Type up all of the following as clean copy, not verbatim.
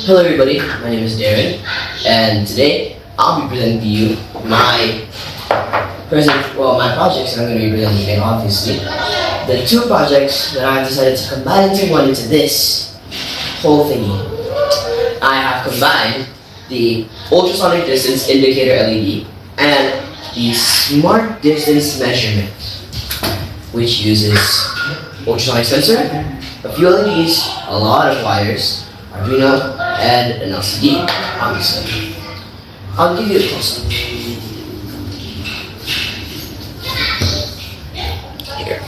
Hello everybody, my name is Darren, and today I'll be presenting to you my projects that I'm going to be presenting today, obviously. The two projects that I've decided to combine into one into this whole thingy. I have combined the ultrasonic distance indicator LED and the smart distance measurement, which uses ultrasonic sensor, a few LEDs, a lot of wires, Arduino, and an LCD, obviously. I'll give you a close-up. Here.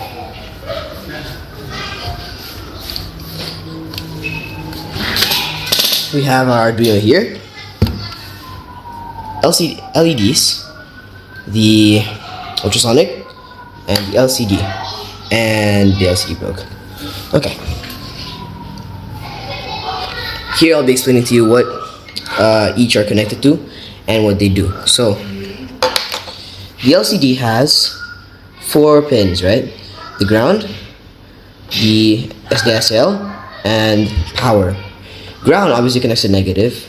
We have our Arduino here, LEDs, the ultrasonic, and the LCD, and the LCD broke. Okay. Here I'll be explaining to you what each are connected to and what they do. So the LCD has 4 pins, right? The ground, the SDSL, and power. Ground obviously connects to negative.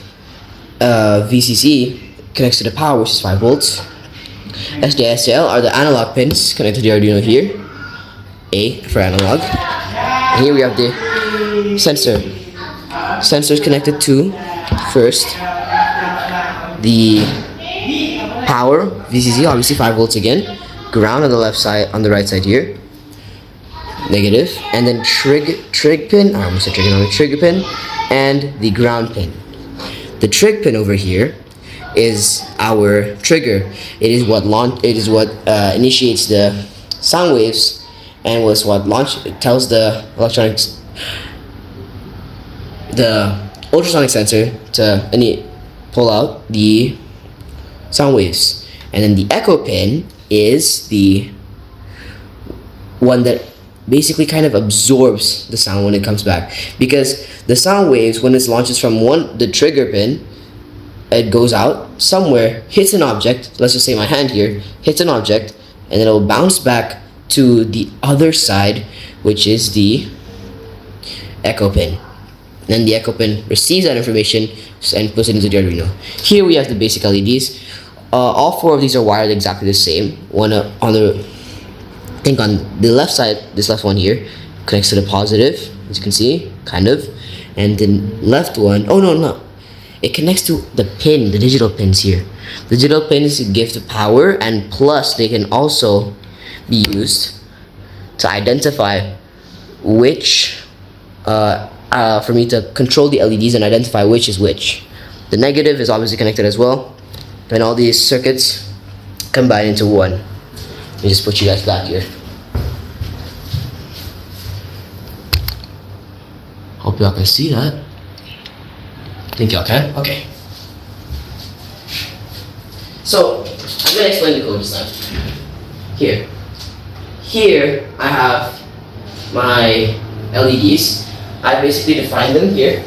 VCC connects to the power, which is 5 volts. SDSL are the analog pins connected to the Arduino here. A for analog. And here we have the sensor. Sensor is connected to first the power, VCC, obviously 5 volts again. Ground on the left side, on the right side here, negative, and then trigger pin. I almost said trigger pin, and the ground pin. The trig pin over here is our trigger. It is what initiates the sound waves, and was what tells the ultrasonic sensor to pull out the sound waves. And then the echo pin is the one that basically kind of absorbs the sound when it comes back, because the sound waves, when it launches from the trigger pin, it goes out somewhere, hits an object, let's just say my hand here, hits an object, and then it will bounce back to the other side, which is the echo pin. Then the echo pin receives that information and puts it into the Arduino. Here we have the basic LEDs. All 4 of these are wired exactly the same. One on the left side, this left one here, connects to the positive, as you can see, kind of. And the left one, oh no, it connects to the pin, the digital pins here. The digital pins give the power, and plus they can also be used to identify which for me to control the LEDs and identify which is which. The negative is obviously connected as well, and all these circuits combine into one. Let me just put you guys back here. Hope y'all can see that. Think y'all can? Okay. So I'm gonna explain the code this time. Here I have my LEDs. I basically defined them here.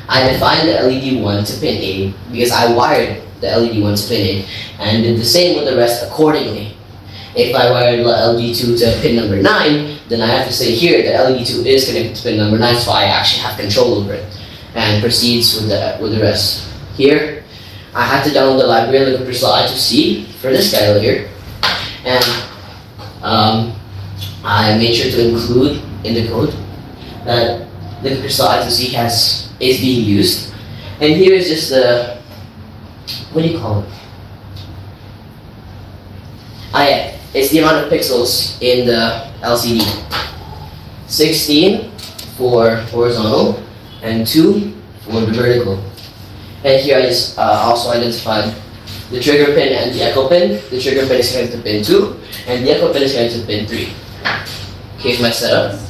I defined the LED 1 to pin A because I wired the LED 1 to pin A, and did the same with the rest accordingly. If I wired LED 2 to pin number 9, then I have to say here that LED 2 is connected to pin number 9, so I actually have control over it, and proceeds with the rest. Here, I had to download the library Liquid Crystal I2C for this guy over here, and I made sure to include in the code that Liquid Crystal I2C is being used. And here is just the, what do you call it? Yeah, it's the amount of pixels in the LCD. 16 for horizontal and 2 for the vertical. And here I just also identified the trigger pin and the echo pin. The trigger pin is connected to pin 2, and the echo pin is connected to pin 3. Here's my setup.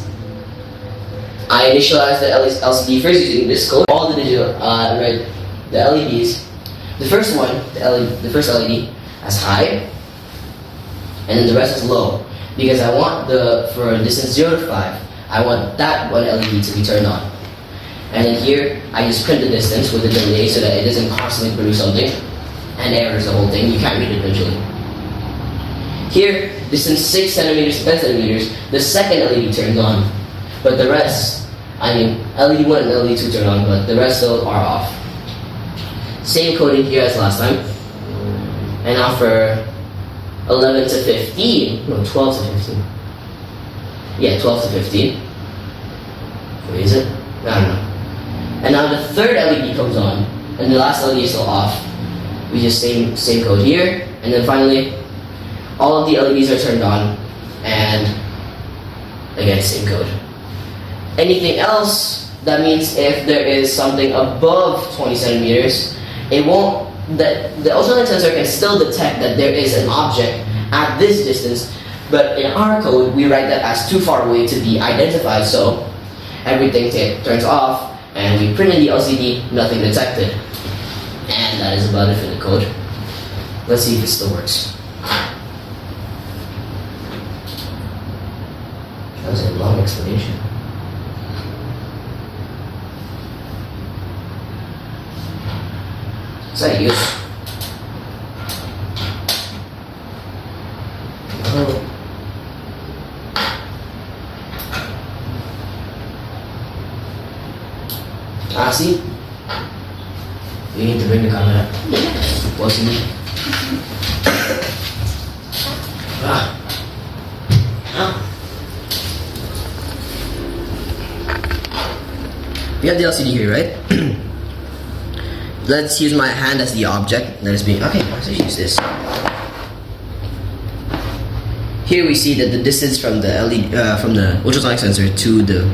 I initialized the LCD first using this code. All the digital, the LEDs. The first one, the first LED, as high, and then the rest is low, because I want for distance 0 to 5, I want that one LED to be turned on. And then here, I just print the distance with a delay so that it doesn't constantly produce something and errors the whole thing. You can't read it visually. Here, distance 6 centimeters to 10 centimeters, the second LED turns on. But the rest, I mean, LED 1 and LED 2 turn on, but the rest still are off. Same coding here as last time. And now for 11 to 15, no, 12 to 15. Yeah, 12 to 15. Wait, is it? I don't know. And now the third LED comes on, and the last LED is still off. We just same code here, and then finally, all of the LEDs are turned on, and again, same code. Anything else, that means if there is something above 20 centimeters, it won't, the ultralight sensor can still detect that there is an object at this distance, but in our code, we write that as too far away to be identified, so everything turns off, and we print in the LCD, nothing detected. And that is about it for the code. Let's see if it still works. That was a long explanation. What's that use? Oh. Ah, see? You need to bring the camera. What's in it? We have the LCD here, right? Let's use my hand as the object. Let us be okay. Let's use this. Here we see that the distance from the LED, from the ultrasonic sensor to the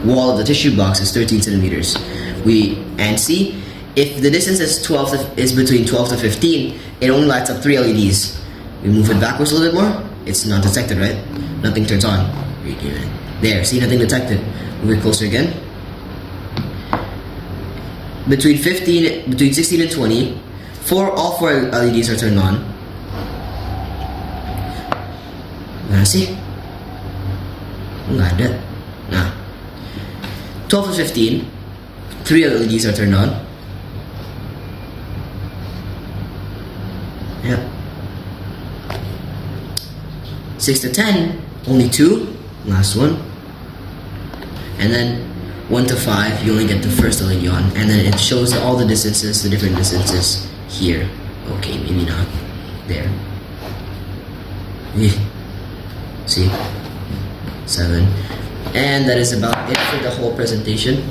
wall of the tissue box is 13 centimeters. And see, if the distance is between 12 to 15, it only lights up 3 LEDs. We move it backwards a little bit more. It's not detected, right? Nothing turns on. There, see, nothing detected. Move it closer again. Between 16 and 20, all four LEDs are turned on. See? Nggak ada. Nah. 12 to 15, 3 LEDs are turned on. Yeah. 6 to 10, only 2. Last one. And then 1 to 5, you only get the first LED on, and then it shows all the distances, the different distances here. Okay, maybe not. There. See? 7. And that is about it for the whole presentation.